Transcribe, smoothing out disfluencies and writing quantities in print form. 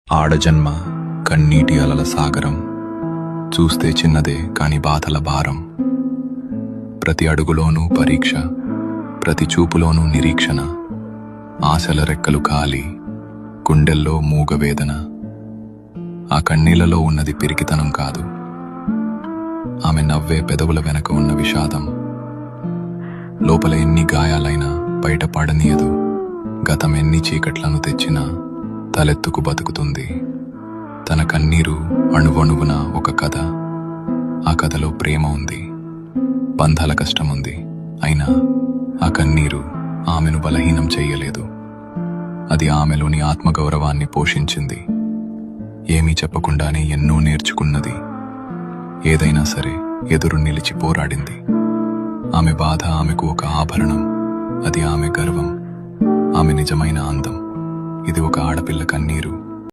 ఆడజన్మ కన్నీటి అలల సాగరం, చూస్తే చిన్నదే కాని బాధల భారం. ప్రతి అడుగులోనూ పరీక్ష, ప్రతి చూపులోనూ నిరీక్షణ. ఆశల రెక్కలు కాలి, గుండెల్లో మూగవేదన. ఆ కన్నీళ్లలో ఉన్నది పిరికితనం కాదు, ఆమె నవ్వే పెదవుల వెనక ఉన్న విషాదం. లోపల ఎన్ని గాయాలైనా బయట పడనీయదు, గతం ఎన్ని చీకట్లను తెచ్చినా తలెత్తుకు బతుకుతుంది. తన కన్నీరు అణువణువున ఒక కథ. ఆ కథలో ప్రేమ ఉంది, బంధాల కష్టముంది. అయినా ఆ కన్నీరు ఆమెను బలహీనం చెయ్యలేదు. అది ఆమెలోని ఆత్మగౌరవాన్ని పోషించింది. ఏమీ చెప్పకుండానే ఎన్నో నేర్చుకున్నది. ఏదైనా సరే ఎదురు నిలిచి పోరాడింది. ఆమె బాధ ఆమెకు ఒక ఆభరణం. అది ఆమె గర్వం, ఆమె నిజమైన అందం. ఇది ఒక ఆడపిల్ల కన్నీరు.